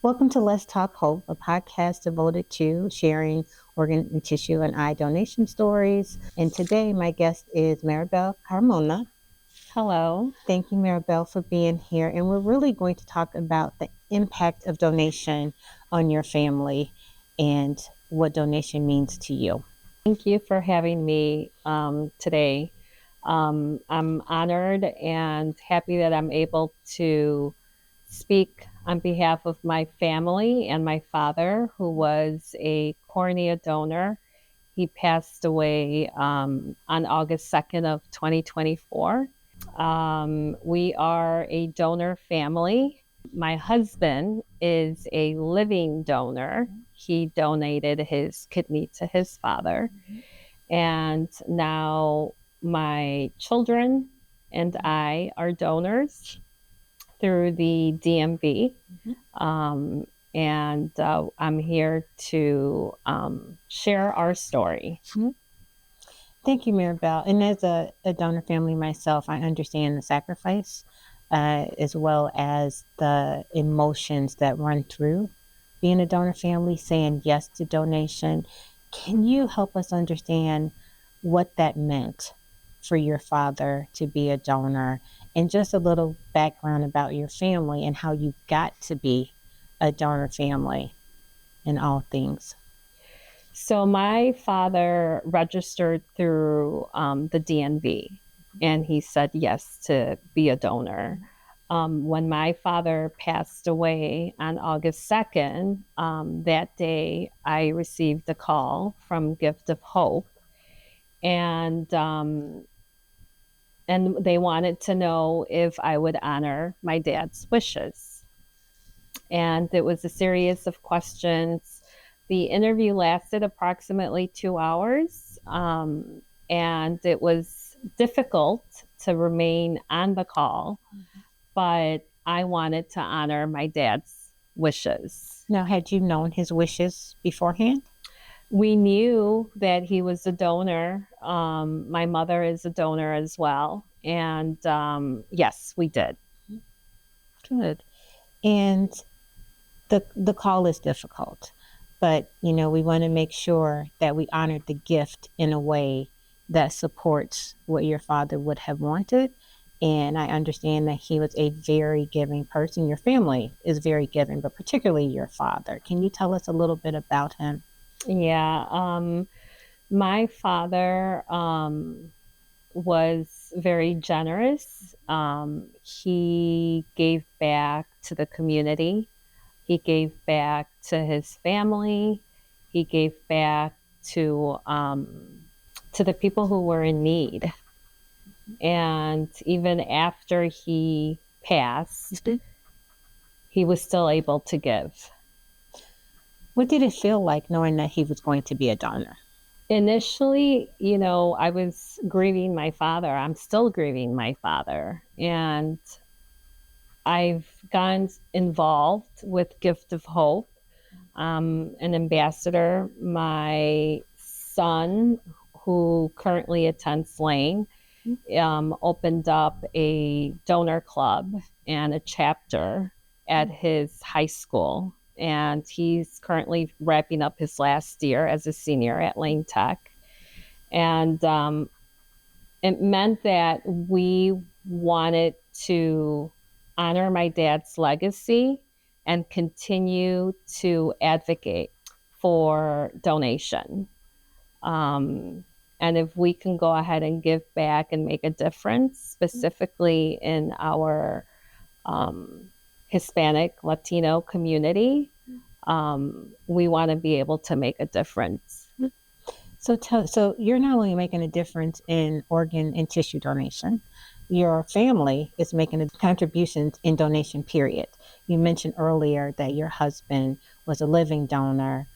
Welcome to Let's Talk Hope, a podcast devoted to sharing organ and tissue and eye donation stories. And today, my guest is Maribel Carmona. Hello. Thank you, Maribel, for being here. And we're really going to talk about the impact of donation on your family and what donation means to you. Thank you for having me today. I'm honored and happy that I'm able to speak on behalf of my family and my father, who was a cornea donor. He passed away on August 2nd of 2024. We are a donor family. My husband is a living donor. He donated his kidney to his father. And now my children and I are donors through the DMV. And I'm here to share our story. Thank you, Maribel. And as a donor family myself, I understand the sacrifice as well as the emotions that run through being a donor family, saying yes to donation. Can you help us understand what that meant for your father to be a donor, and just a little background about your family and how you got to be a donor family in all things? So my father registered through the DNV, and he said yes to be a donor. When my father passed away on August 2nd, that day I received a call from Gift of Hope, and they wanted to know if I would honor my dad's wishes. And it was a series of questions. The interview lasted approximately 2 hours, and it was difficult to remain on the call, but I wanted to honor my dad's wishes. Now, had you known his wishes beforehand? We knew that he was a donor. My mother is a donor as well. And yes, we did. Good. And the call is difficult, but we want to make sure that we honor the gift in a way that supports what your father would have wanted. And I understand that he was a very giving person. Your family is very giving, but particularly your father. Can you tell us a little bit about him? Yeah. My father was very generous. He gave back to the community. He gave back to his family. He gave back to the people who were in need. And even after he passed, he was still able to give. What did it feel like knowing that he was going to be a donor? Initially, I was grieving my father. I'm still grieving my father. And I've gotten involved with Gift of Hope. An ambassador. My son, who currently attends Lane, opened up a donor club and a chapter at his high school. And he's currently wrapping up his last year as a senior at Lane Tech. And it meant that we wanted to honor my dad's legacy and continue to advocate for donation. And if we can go ahead and give back and make a difference, specifically in our Hispanic, Latino community, we want to be able to make a difference. So you're not only making a difference in organ and tissue donation, your family is making a contribution in donation, period. You mentioned earlier that your husband was a living donor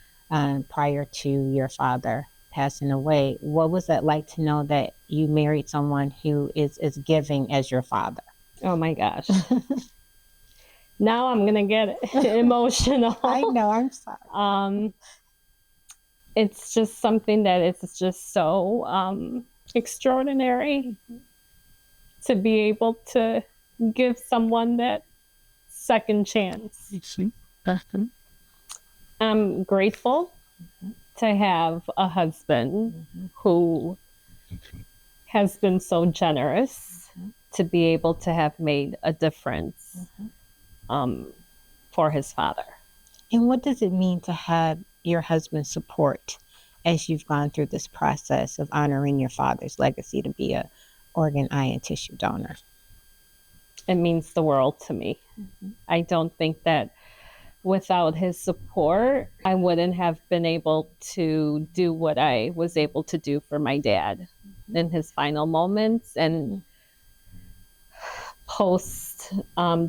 prior to your father passing away. What was that like to know that you married someone who is as giving as your father? Oh my gosh. Now I'm going to get emotional. I know, I'm sorry. It's just something that is just so extraordinary to be able to give someone that second chance. I'm grateful to have a husband who has been so generous to be able to have made a difference um, for his father. And what does it mean to have your husband's support as you've gone through this process of honoring your father's legacy to be a organ, eye, and tissue donor? It means the world to me. I don't think that without his support, I wouldn't have been able to do what I was able to do for my dad in his final moments and post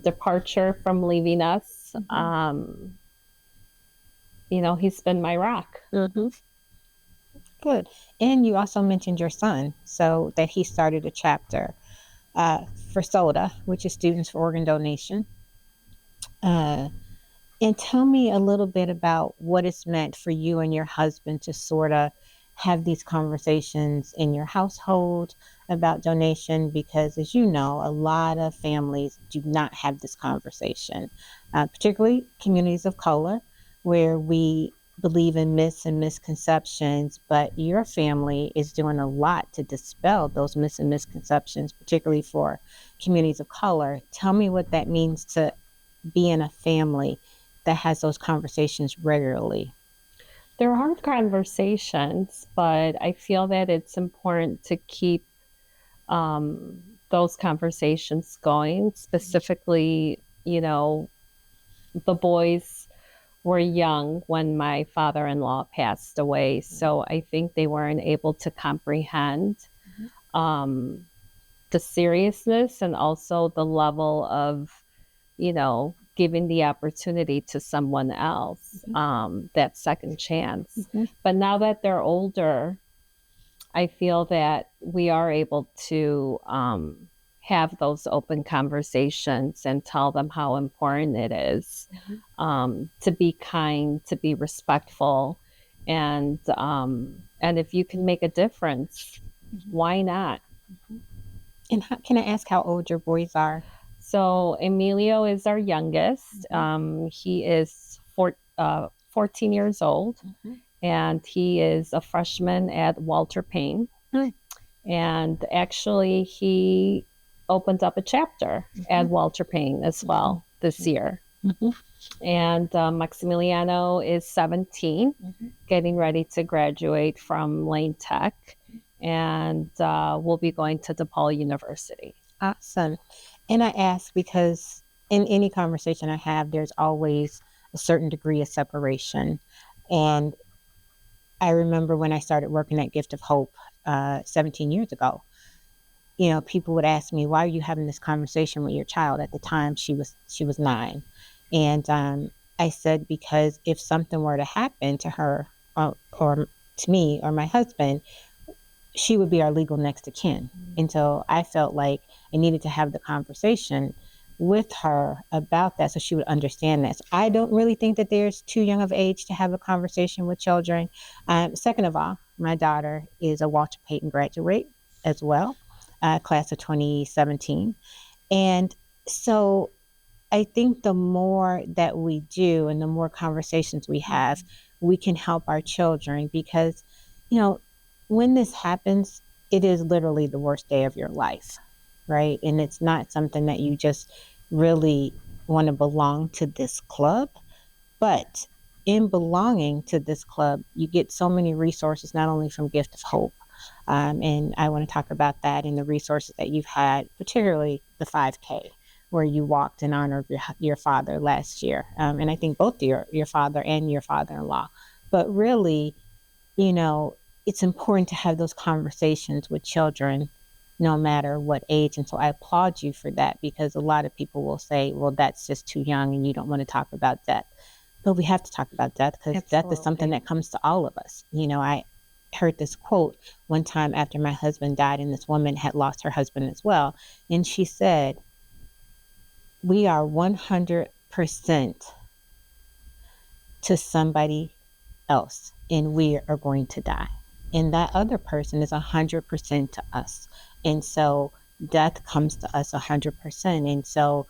departure from leaving us. He's been my rock. Good. And you also mentioned your son, so that he started a chapter for SODA, which is Students for Organ Donation. And tell me a little bit about what it's meant for you and your husband to sort of have these conversations in your household about donation, because as you know, a lot of families do not have this conversation, particularly communities of color, where we believe in myths and misconceptions, but your family is doing a lot to dispel those myths and misconceptions, particularly for communities of color. Tell me what that means to be in a family that has those conversations regularly. They're hard conversations, but I feel that it's important to keep those conversations going. Specifically, the boys were young when my father in law passed away. So I think they weren't able to comprehend the seriousness and also the level of, giving the opportunity to someone else, that second chance. But now that they're older, I feel that we are able to have those open conversations and tell them how important it is to be kind, to be respectful, and if you can make a difference, why not? And can I ask how old your boys are? So Emilio is our youngest. He is 14 years old, and he is a freshman at Walter Payne. And actually, he opened up a chapter at Walter Payne as well this year. And Maximiliano is 17, getting ready to graduate from Lane Tech, and will be going to DePaul University. Awesome. And I ask because in any conversation I have, there's always a certain degree of separation. And I remember when I started working at Gift of Hope 17 years ago, people would ask me, why are you having this conversation with your child? At the time, she was 9. And I said, because if something were to happen to her or to me or my husband, she would be our legal next of kin. And so I felt like I needed to have the conversation with her about that so she would understand that. So I don't really think that there's too young of age to have a conversation with children. Second of all, my daughter is a Walter Payton graduate as well, class of 2017. And so I think the more that we do and the more conversations we have, we can help our children because, when this happens, it is literally the worst day of your life, right? And it's not something that you just really want to belong to this club. But in belonging to this club, you get so many resources, not only from Gift of Hope, and I want to talk about that and the resources that you've had, particularly the 5K, where you walked in honor of your father last year. And I think both your father and your father-in-law. But really, it's important to have those conversations with children, no matter what age. And so I applaud you for that, because a lot of people will say, well, that's just too young and you don't want to talk about death. But we have to talk about death because death is something that comes to all of us. I heard this quote one time after my husband died, and this woman had lost her husband as well. And she said, we are 100% to somebody else, and we are going to die. And that other person is 100% to us. And so death comes to us 100%. And so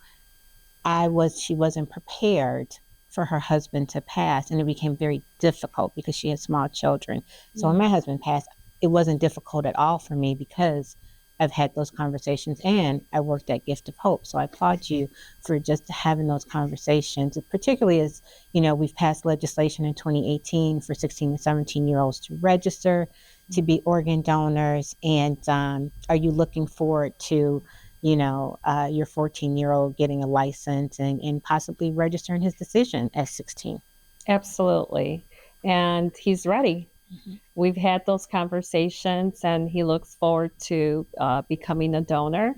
she wasn't prepared for her husband to pass, and it became very difficult because she had small children. So when my husband passed, it wasn't difficult at all for me because I've had those conversations and I worked at Gift of Hope. So I applaud you for just having those conversations, particularly as, we've passed legislation in 2018 for 16 to 17-year-olds to register to be organ donors. And are you looking forward to, your 14-year-old getting a license and possibly registering his decision at 16? Absolutely. And he's ready. We've had those conversations, and he looks forward to becoming a donor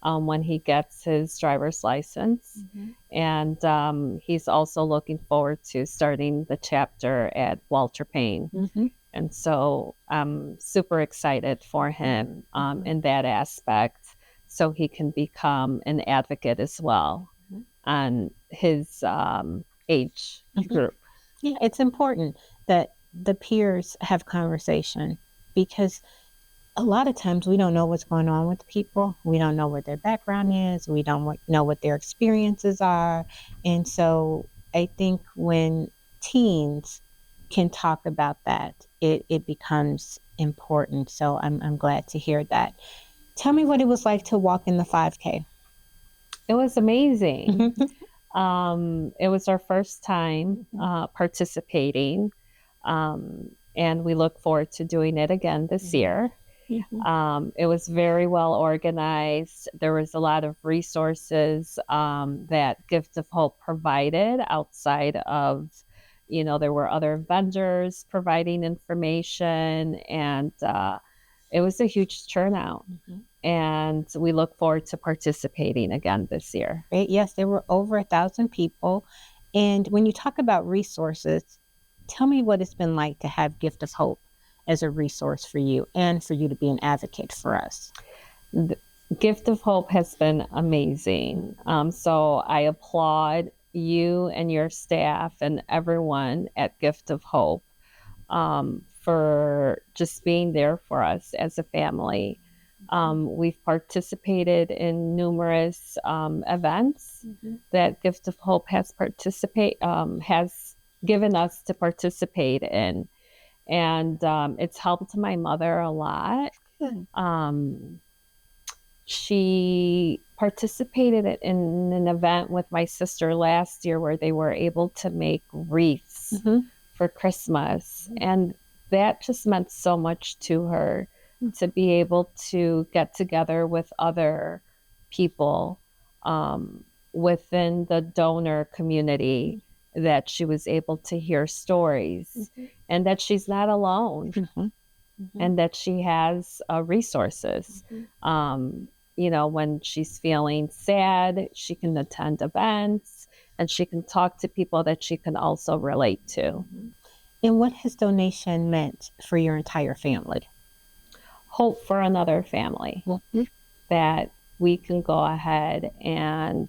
when he gets his driver's license. And he's also looking forward to starting the chapter at Walter Payne. And so I'm super excited for him in that aspect, so he can become an advocate as well on his age group. Yeah, it's important that the peers have conversation, because a lot of times we don't know what's going on with people. We don't know what their background is. We don't know what their experiences are. And so I think when teens can talk about that, it becomes important. So I'm glad to hear that. Tell me what it was like to walk in the 5K. It was amazing. It was our first time participating, and we look forward to doing it again this year. It was very well organized. There was a lot of resources that Gift of Hope provided outside of, there were other vendors providing information, and it was a huge turnout. And we look forward to participating again this year. Right? Yes, there were over 1,000 people. And when you talk about resources, tell me what it's been like to have Gift of Hope as a resource for you and for you to be an advocate for us. The Gift of Hope has been amazing. So I applaud you and your staff and everyone at Gift of Hope for just being there for us as a family. We've participated in numerous events that Gift of Hope has given us to participate in, and it's helped my mother a lot. She participated in an event with my sister last year where they were able to make wreaths for Christmas, and that just meant so much to her, to be able to get together with other people within the donor community, that she was able to hear stories and that she's not alone, and that she has resources. When she's feeling sad, she can attend events and she can talk to people that she can also relate to. And what has donation meant for your entire family? Hope for another family, that we can go ahead and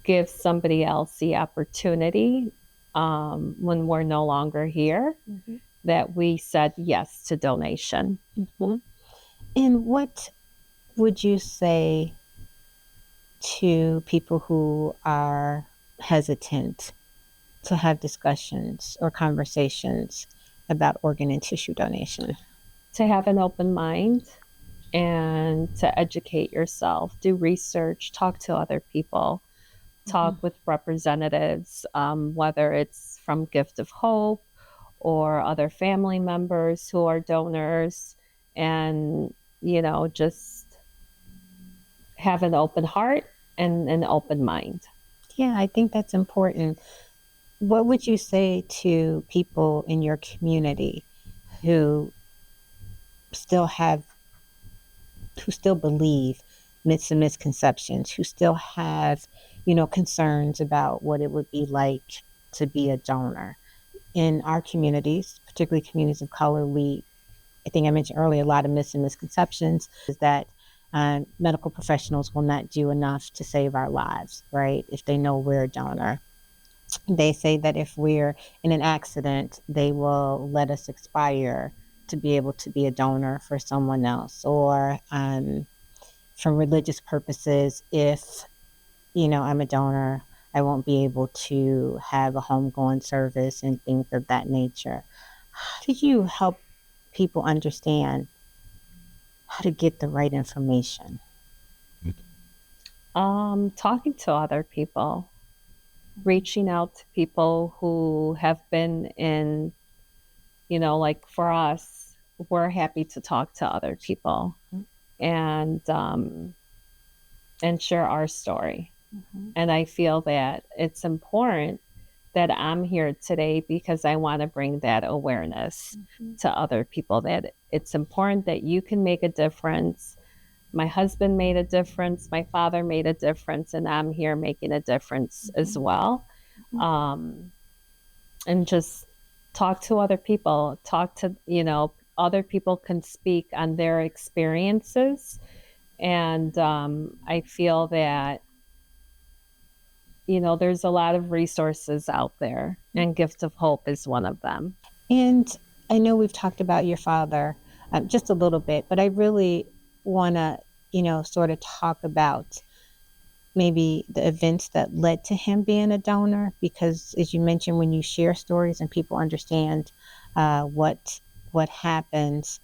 give somebody else the opportunity when we're no longer here, that we said yes to donation. And what would you say to people who are hesitant to have discussions or conversations about organ and tissue donation? To have an open mind and to educate yourself, do research, talk to other people, talk with representatives, whether it's from Gift of Hope or other family members who are donors, and, just have an open heart and an open mind. Yeah, I think that's important. What would you say to people in your community who still believe myths and misconceptions, who still have, concerns about what it would be like to be a donor? In our communities, particularly communities of color, I think I mentioned earlier, a lot of myths and misconceptions is that medical professionals will not do enough to save our lives, right? If they know we're a donor. They say that if we're in an accident, they will let us expire to be able to be a donor for someone else. Or for religious purposes, if, I'm a donor, I won't be able to have a homegoing service and things of that nature. How do you help people understand how to get the right information? Talking to other people, reaching out to people who have been in, like for us, we're happy to talk to other people and share our story. And I feel that it's important that I'm here today because I want to bring that awareness to other people, that it's important that you can make a difference. My husband made a difference, my father made a difference, and I'm here making a difference as well. Um, and just talk to other people, other people can speak on their experiences. And I feel that there's a lot of resources out there, and Gift of Hope is one of them. And I know we've talked about your father just a little bit, but I really want to, sort of talk about maybe the events that led to him being a donor, because as you mentioned, when you share stories and people understand what happens,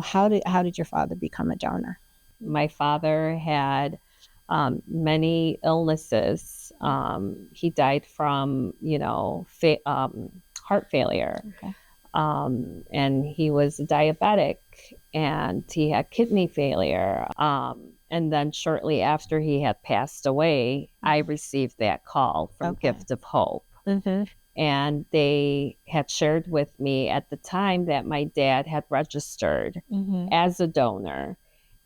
how did your father become a donor? My father had many illnesses. He died from, heart failure. Okay. And he was diabetic, and he had kidney failure. And then shortly after he had passed away, I received that call from Gift of Hope. Mm-hmm. And they had shared with me at the time that my dad had registered as a donor.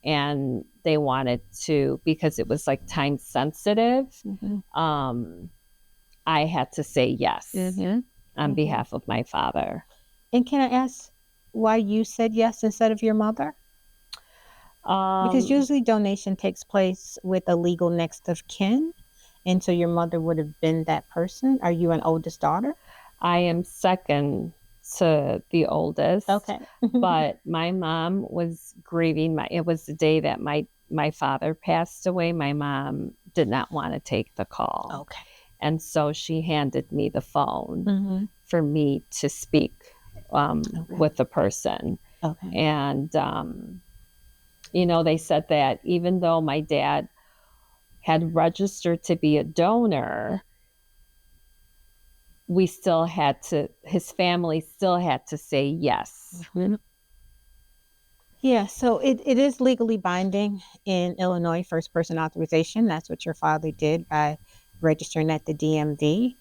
And they wanted to, because it was like time sensitive, I had to say yes on behalf of my father. And can I ask why you said yes instead of your mother? Because usually donation takes place with a legal next of kin. And so your mother would have been that person. Are you an oldest daughter? I am second to the oldest. Okay. But my mom was grieving. It was the day that my father passed away. My mom did not want to take the call. Okay. And so she handed me the phone for me to speak with the person. Okay. And, they said that even though my dad had registered to be a donor, his family still had to say yes. Yeah, so it is legally binding in Illinois, first person authorization. That's what your father did by registering at the DMV.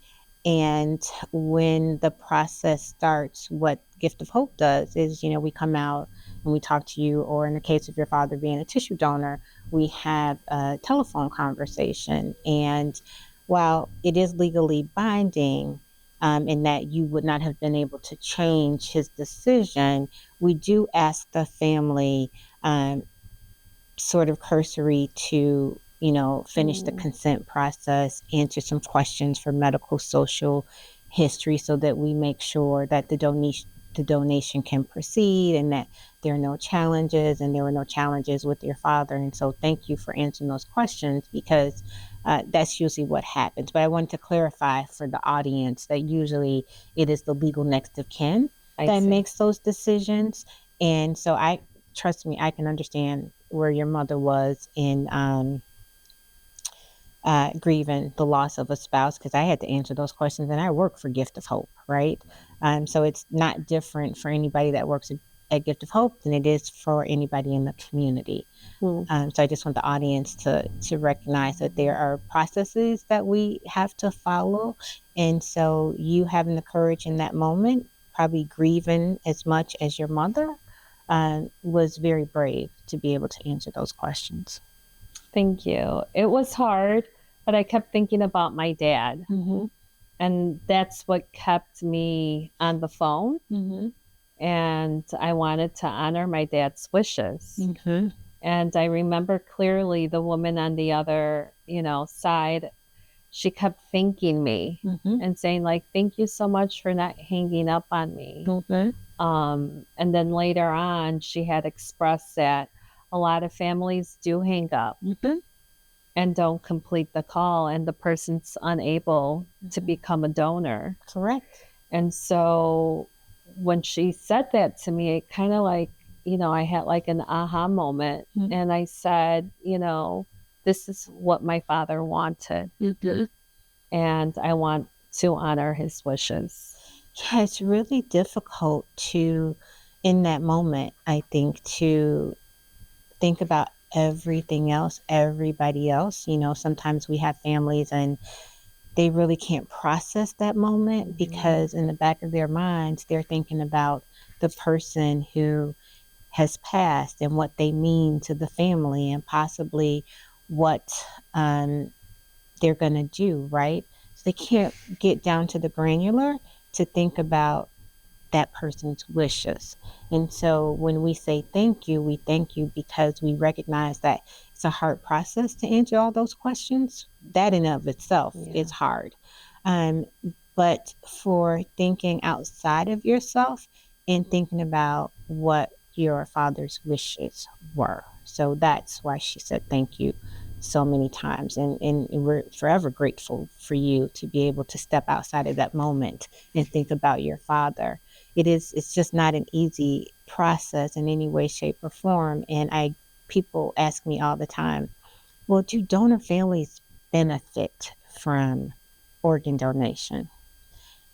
And when the process starts, what Gift of Hope does is, we come out and we talk to you, or in the case of your father being a tissue donor, we have a telephone conversation. And while it is legally binding, in that you would not have been able to change his decision, we do ask the family sort of cursory to, finish the consent process, answer some questions for medical, social history, so that we make sure that the donation can proceed, and that there are no challenges, and there were no challenges with your father. And so thank you for answering those questions, because that's usually what happens. But I wanted to clarify for the audience that usually it is the legal next of kin that makes those decisions. And so trust me, I can understand where your mother was in grieving the loss of a spouse, because I had to answer those questions, and I work for Gift of Hope, right? So it's not different for anybody that works at Gift of Hope than it is for anybody in the community. So I just want the audience to recognize that there are processes that we have to follow. And so you having the courage in that moment, probably grieving as much as your mother, was very brave to be able to answer those questions. Thank you. It was hard, but I kept thinking about my dad. And that's what kept me on the phone. And I wanted to honor my dad's wishes. And I remember clearly the woman on the other, side, she kept thanking me and saying, like, thank you so much for not hanging up on me. And then later on, she had expressed that a lot of families do hang up. and don't complete the call, and the person's unable to become a donor. Correct. And so when she said that to me, it kind of like, I had like an aha moment. Mm-hmm. And I said, this is what my father wanted. Mm-hmm. And I want to honor his wishes. Yeah, it's really difficult to, in that moment, I think, to think about everything else, everybody else. Sometimes we have families and they really can't process that moment because in the back of their minds, they're thinking about the person who has passed and what they mean to the family and possibly what um, they're going to do, right? So they can't get down to the granular to think about that person's wishes. And so when we say thank you, we thank you because we recognize that it's a hard process to answer all those questions. That in of itself is hard. Um, but for thinking outside of yourself and thinking about what your father's wishes were. So that's why she said thank you so many times. And we're forever grateful for you to be able to step outside of that moment and think about your father. It's just not an easy process in any way, shape, or form. And people ask me all the time, well, do donor families benefit from organ donation?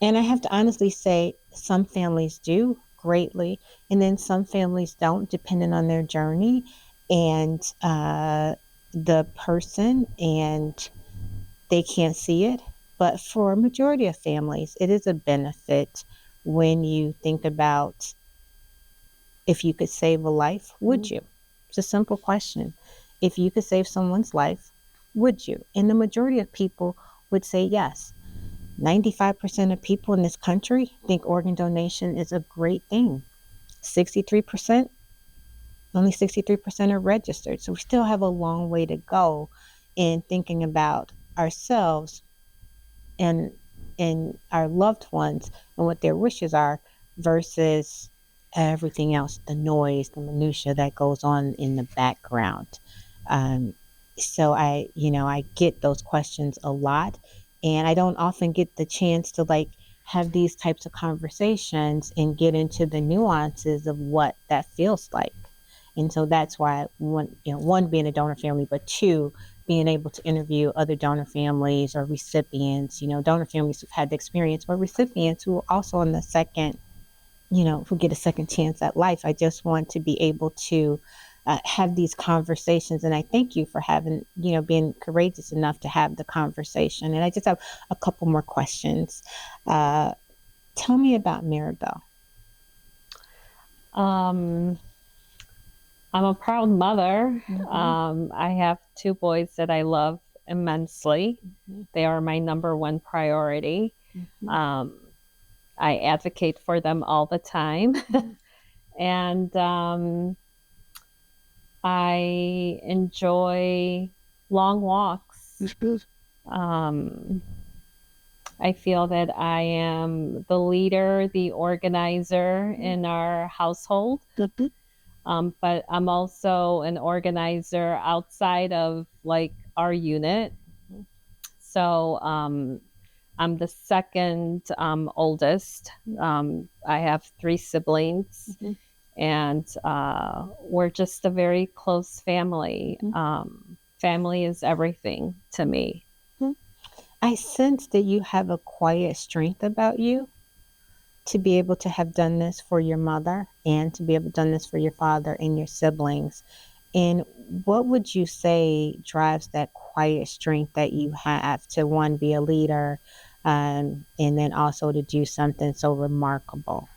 And I have to honestly say some families do greatly, and then some families don't, depending on their journey and the person, and they can't see it. But for a majority of families, it is a benefit when you think about if you could save a life, would you? It's a simple question. If you could save someone's life, would you? And the majority of people would say yes. 95% of people in this country think organ donation is a great thing. 63%, only 63% are registered. So we still have a long way to go in thinking about ourselves and our loved ones and what their wishes are versus everything else, the noise, the minutia that goes on in the background. Um, so I get those questions a lot, and I don't often get the chance to like have these types of conversations and get into the nuances of what that feels like. And so that's why one being a donor family, but two being able to interview other donor families or recipients, donor families who've had the experience or recipients who are also on the second, who get a second chance at life. I just want to be able to have these conversations. And I thank you for having, being courageous enough to have the conversation. And I just have a couple more questions. Tell me about Maribel. I'm a proud mother. I have two boys that I love immensely. They are my number one priority. I advocate for them all the time. And I enjoy long walks. I feel that I am the leader, the organizer in our household. But I'm also an organizer outside of like our unit. So I'm the second oldest. I have three siblings, and we're just a very close family. Family is everything to me. I sense that you have a quiet strength about you to be able to have done this for your mother and to be able to done this for your father and your siblings. And what would you say drives that quiet strength that you have to one, be a leader, and then also to do something so remarkable?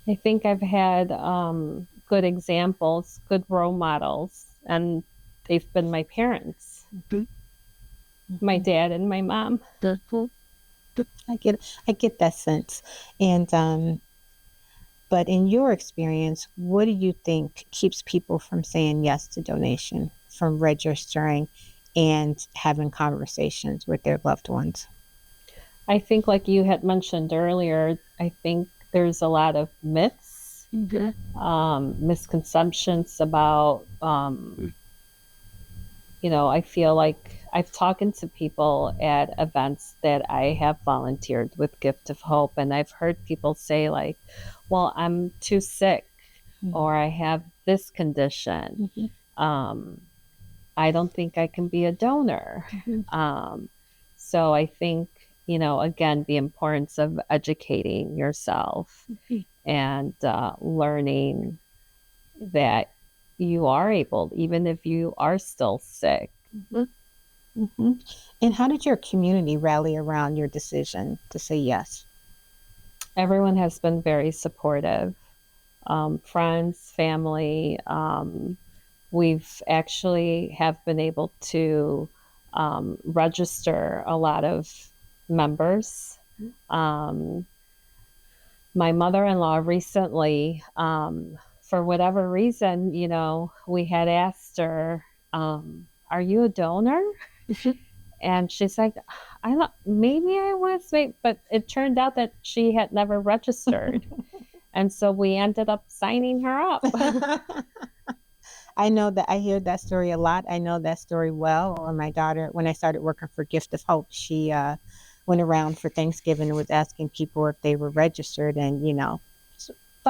I think I've had good examples, good role models, and they've been my parents, my dad and my mom. I get that sense. And but in your experience, what do you think keeps people from saying yes to donation, from registering and having conversations with their loved ones? I think, like you had mentioned earlier, I think there's a lot of myths, misconceptions about, I feel like I've talked to people at events that I have volunteered with Gift of Hope, and I've heard people say, like, well, I'm too sick, or I have this condition. Mm-hmm. Um, I don't think I can be a donor. Mm-hmm. So I think, again, the importance of educating yourself Mm-hmm. and learning that you are able, even if you are still sick. Mm-hmm. And how did your community rally around your decision to say yes? Everyone has been very supportive. Friends, family. We've actually have been able to register a lot of members. Um, my mother-in-law recently, for whatever reason, we had asked her, "Are you a donor?" And she's like, "I don't. Maybe I was, but it turned out that she had never registered, and so we ended up signing her up." I know that I hear that story a lot. I know that story well. When my daughter, when I started working for Gift of Hope, she went around for Thanksgiving and was asking people if they were registered. And, a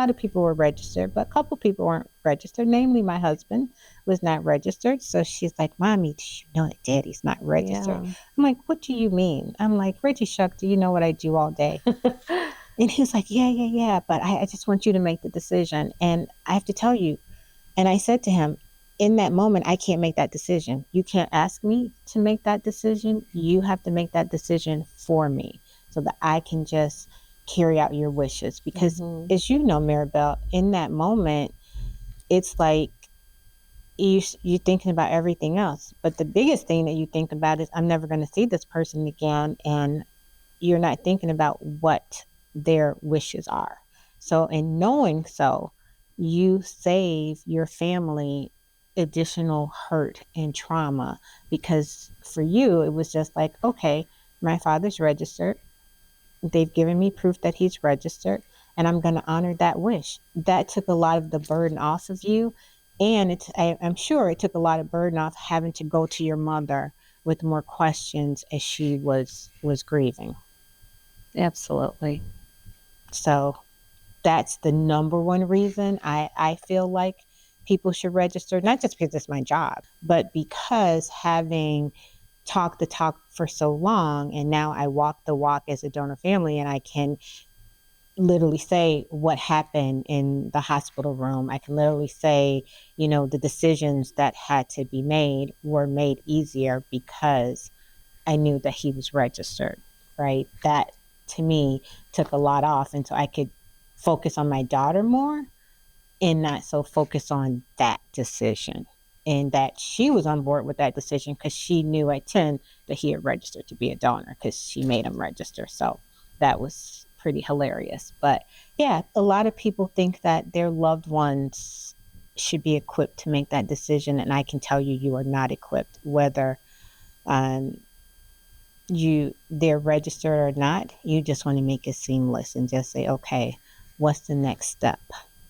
lot of people were registered, but a couple people weren't registered. Namely, my husband was not registered. So she's like, Mommy, do you know that Daddy's not registered? Yeah. I'm like, what do you mean? I'm like, Reggie Shuck, do you know what I do all day? And he was like, yeah, yeah, yeah. But I just want you to make the decision. And I have to tell you, and I said to him, in that moment, I can't make that decision. You can't ask me to make that decision. You have to make that decision for me so that I can just carry out your wishes. Because, as you know, Maribel, in that moment, it's like you're thinking about everything else. But the biggest thing that you think about is, I'm never going to see this person again. And you're not thinking about what their wishes are. So, in knowing so, you save your family additional hurt and trauma because for you, it was just like, okay, my father's registered. They've given me proof that he's registered, and I'm going to honor that wish. That took a lot of the burden off of you. And I'm sure it took a lot of burden off having to go to your mother with more questions as she was grieving. Absolutely. So that's the number one reason I feel like people should register, not just because it's my job, but because having talked the talk for so long and now I walk the walk as a donor family and I can literally say what happened in the hospital room. I can literally say, the decisions that had to be made were made easier because I knew that he was registered, right? That to me took a lot off. And so I could focus on my daughter more and not so focus on that decision. And that she was on board with that decision because she knew at 10 that he had registered to be a donor because she made him register. So that was pretty hilarious. But yeah, a lot of people think that their loved ones should be equipped to make that decision. And I can tell you, you are not equipped, whether um, they're registered or not. You just want to make it seamless and just say, okay, what's the next step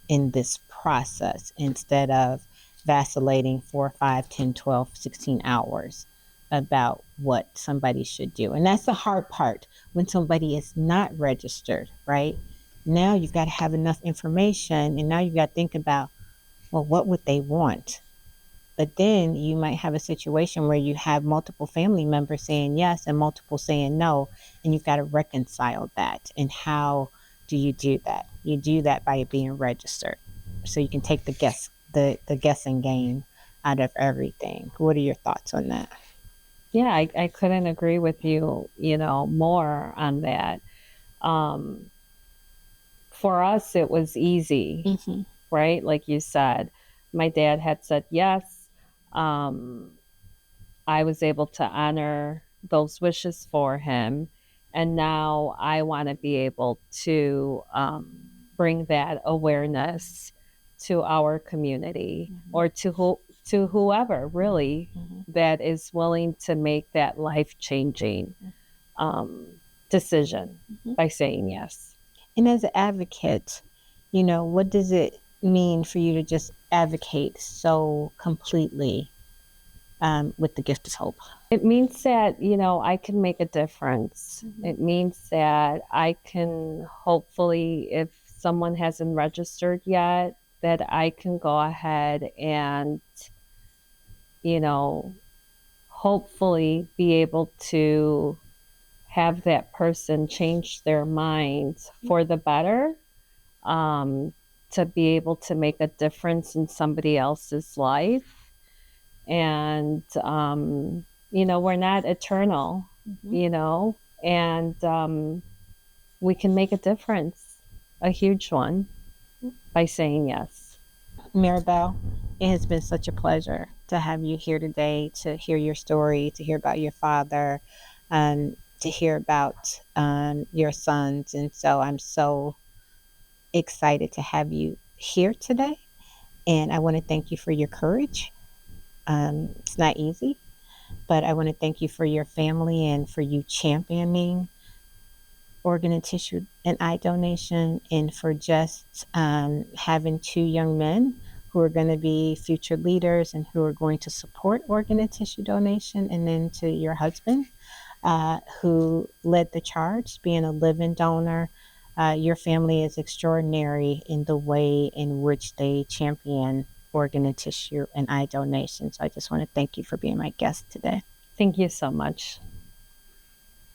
in this process instead of vacillating 4, 5, 10, 12, 16 hours about what somebody should do. And that's the hard part when somebody is not registered, right? Now you've got to have enough information and now you've got to think about, well, what would they want? But then you might have a situation where you have multiple family members saying yes and multiple saying no, and you've got to reconcile that. And how do you do that? You do that by being registered, so you can take the guessing game out of everything. What are your thoughts on that? Yeah, I couldn't agree with you, more on that. Um, for us, it was easy, Mm-hmm. right? Like you said, my dad had said yes. Um, I was able to honor those wishes for him. And now I want to be able to bring that awareness to our community or to whoever really Mm-hmm. that is willing to make that life changing um, decision Mm-hmm. by saying yes. And as an advocate, what does it mean for you to just advocate so completely with the gift of hope? It means that, I can make a difference. Mm-hmm. It means that I can hopefully, if someone hasn't registered yet, that I can go ahead and, you know, hopefully be able to have that person change their minds for the better, um, to be able to make a difference in somebody else's life. And, we're not eternal, Mm-hmm. and we can make a difference, a huge one, by saying yes. Maribel, it has been such a pleasure to have you here today to hear your story, to hear about your father, to hear about your sons. And so I'm so excited to have you here today. And I want to thank you for your courage. It's not easy, but I want to thank you for your family and for you championing organ and tissue and eye donation, and for just having two young men who are going to be future leaders and who are going to support organ and tissue donation, and then to your husband who led the charge, being a living donor. Your family is extraordinary in the way in which they champion organ and tissue and eye donation. So I just want to thank you for being my guest today. Thank you so much.